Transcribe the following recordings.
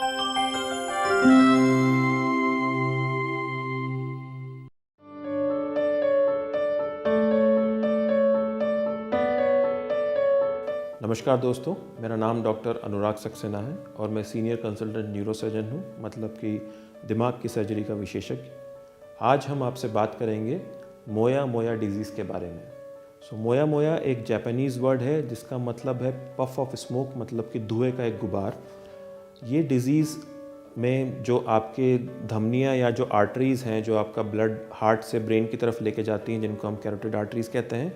नमस्कार दोस्तों, मेरा नाम डॉक्टर अनुराग सक्सेना है और मैं सीनियर कंसल्टेंट न्यूरोसर्जन हूँ, मतलब कि दिमाग की सर्जरी का विशेषज्ञ। आज हम आपसे बात करेंगे मोया मोया डिजीज़ के बारे में। मोया मोया एक जापानीज़ वर्ड है जिसका मतलब है पफ ऑफ स्मोक, मतलब कि धुएं का एक गुबार। ये डिज़ीज़ में जो आपके धमनियाँ या जो आर्टरीज़ हैं, जो आपका ब्लड हार्ट से ब्रेन की तरफ लेके जाती हैं, जिनको हम कैरोटिड आर्टरीज़ कहते हैं,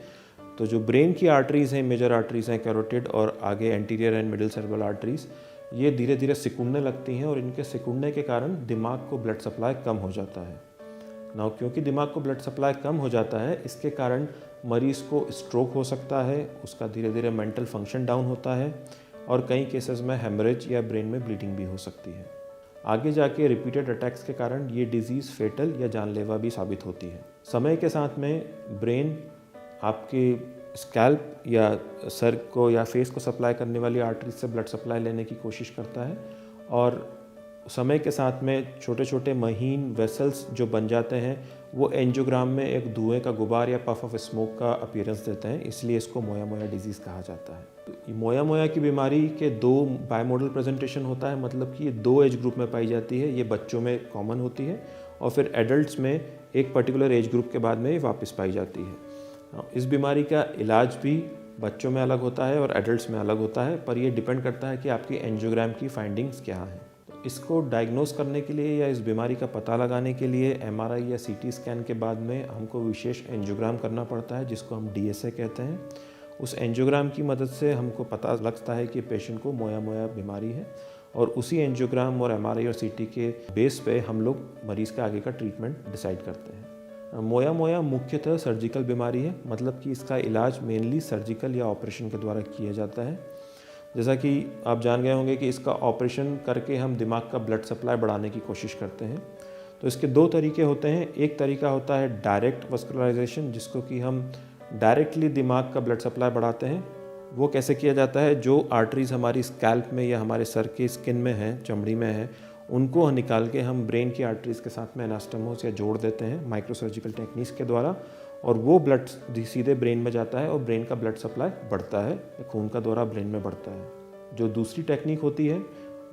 तो जो ब्रेन की आर्टरीज़ हैं, मेजर आर्टरीज़ हैं कैरोटिड, और आगे anterior and middle cerebral arteries, ये धीरे धीरे सिकुड़ने लगती हैं और इनके सिकुड़ने के कारण दिमाग को ब्लड सप्लाई कम हो जाता है। ना क्योंकि दिमाग को ब्लड सप्लाई कम हो जाता है, इसके कारण मरीज़ को स्ट्रोक हो सकता है, उसका धीरे धीरे मेंटल फंक्शन डाउन होता है और कई केसेस में हेमरेज या ब्रेन में ब्लीडिंग भी हो सकती है। आगे जाके रिपीटेड अटैक्स के कारण ये डिज़ीज़ फेटल या जानलेवा भी साबित होती है। समय के साथ में ब्रेन आपके स्कैल्प या सर को या फेस को सप्लाई करने वाली आर्टरी से ब्लड सप्लाई लेने की कोशिश करता है, और समय के साथ में छोटे छोटे महीन वेसल्स जो बन जाते हैं वो एंजियोग्राम में एक धुएं का गुबार या पफ ऑफ स्मोक का अपीयरेंस देते हैं, इसलिए इसको मोया मोया डिजीज़ कहा जाता है। तो मोया मोया की बीमारी के दो बायमोडल प्रेजेंटेशन होता है, मतलब कि ये दो एज ग्रुप में पाई जाती है। ये बच्चों में कॉमन होती है और फिर एडल्ट्स में एक पर्टिकुलर एज ग्रुप के बाद में ये वापस पाई जाती है। इस बीमारी का इलाज भी बच्चों में अलग होता है और एडल्ट्स में अलग होता है, पर ये डिपेंड करता है कि आपकी एंजियोग्राम की फाइंडिंग्स क्या हैं। तो इसको डायग्नोस करने के लिए या इस बीमारी का पता लगाने के लिए एमआरआई या सीटी स्कैन के बाद में हमको विशेष एंजियोग्राम करना पड़ता है, जिसको हम डीएसए कहते हैं। उस एंजियोग्राम की मदद से हमको पता लगता है कि पेशेंट को मोया मोया बीमारी है, और उसी एंजियोग्राम और एमआरआई और सीटी के बेस पे हम लोग मरीज़ का आगे का ट्रीटमेंट डिसाइड करते हैं। मोया मोया मुख्यतः सर्जिकल बीमारी है, मतलब कि इसका इलाज मेनली सर्जिकल या ऑपरेशन के द्वारा किया जाता है। जैसा कि आप जान गए होंगे कि इसका ऑपरेशन करके हम दिमाग का ब्लड सप्लाई बढ़ाने की कोशिश करते हैं। तो इसके दो तरीके होते हैं। एक तरीका होता है डायरेक्ट वस्कुलराइजेशन, जिसको कि हम डायरेक्टली दिमाग का ब्लड सप्लाई बढ़ाते हैं। वो कैसे किया जाता है? जो आर्टरीज़ हमारी स्कैल्प में या हमारे सर की स्किन में है, चमड़ी में है, उनको निकाल के हम ब्रेन की आर्टरीज़ के साथ में एनास्टमोस या जोड़ देते हैं माइक्रोसर्जिकल टेक्निक्स के द्वारा, और वो ब्लड सीधे ब्रेन में जाता है और ब्रेन का ब्लड सप्लाई बढ़ता है, खून का दौरा ब्रेन में बढ़ता है। जो दूसरी टेक्निक होती है,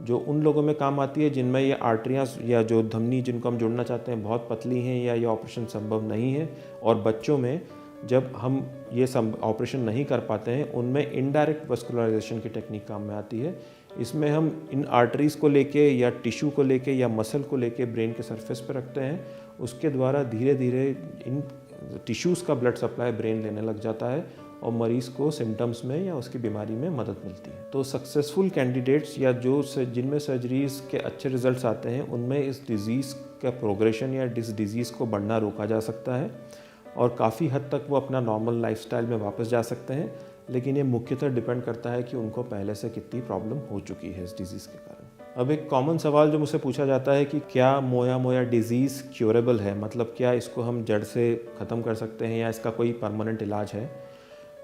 जो उन लोगों में काम आती है जिनमें ये आर्टरियाँ या जो धमनी जिनको हम जोड़ना चाहते हैं बहुत पतली हैं या ये ऑपरेशन संभव नहीं है, और बच्चों में जब हम ये सब ऑपरेशन नहीं कर पाते हैं, उनमें इनडायरेक्ट वस्कुलराइजेशन की टेक्निक काम में आती है। इसमें हम इन आर्टरीज़ को लेके या टिश्यू को लेके या मसल को लेके ब्रेन के सरफेस पर रखते हैं। उसके द्वारा धीरे धीरे इन टिश्यूज़ का ब्लड सप्लाई ब्रेन लेने लग जाता है और मरीज़ को सिम्टम्स में या उसकी बीमारी में मदद मिलती है। तो सक्सेसफुल कैंडिडेट्स या जो जिनमें सर्जरीज़ के अच्छे रिजल्ट्स आते हैं, उनमें इस डिज़ीज़ का प्रोग्रेशन या इस डिज़ीज़ को बढ़ना रोका जा सकता है और काफ़ी हद तक वो अपना नॉर्मल लाइफस्टाइल में वापस जा सकते हैं। लेकिन ये मुख्यतः डिपेंड करता है कि उनको पहले से कितनी प्रॉब्लम हो चुकी है इस डिज़ीज़ के कारण। अब एक कॉमन सवाल जो मुझसे पूछा जाता है कि क्या मोया मोया डिज़ीज़ क्योरेबल है, मतलब क्या इसको हम जड़ से ख़त्म कर सकते हैं या इसका कोई परमानेंट इलाज है?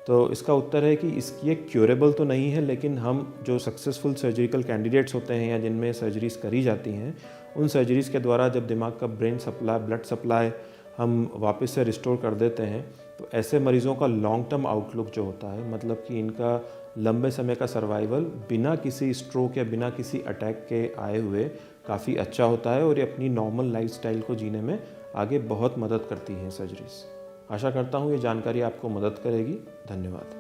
तो इसका उत्तर है कि ये क्योरेबल तो नहीं है, लेकिन हम जो सक्सेसफुल सर्जिकल कैंडिडेट्स होते हैं या जिनमें सर्जरीज़ करी जाती हैं, उन सर्जरीज़ के द्वारा जब दिमाग का ब्रेन सप्लाई, ब्लड सप्लाई हम वापस से रिस्टोर कर देते हैं, तो ऐसे मरीज़ों का लॉन्ग टर्म आउटलुक जो होता है, मतलब कि इनका लंबे समय का सर्वाइवल बिना किसी स्ट्रोक या बिना किसी अटैक के आए हुए काफ़ी अच्छा होता है, और ये अपनी नॉर्मल लाइफस्टाइल को जीने में आगे बहुत मदद करती हैं सर्जरीज़। आशा करता हूँ ये जानकारी आपको मदद करेगी। धन्यवाद।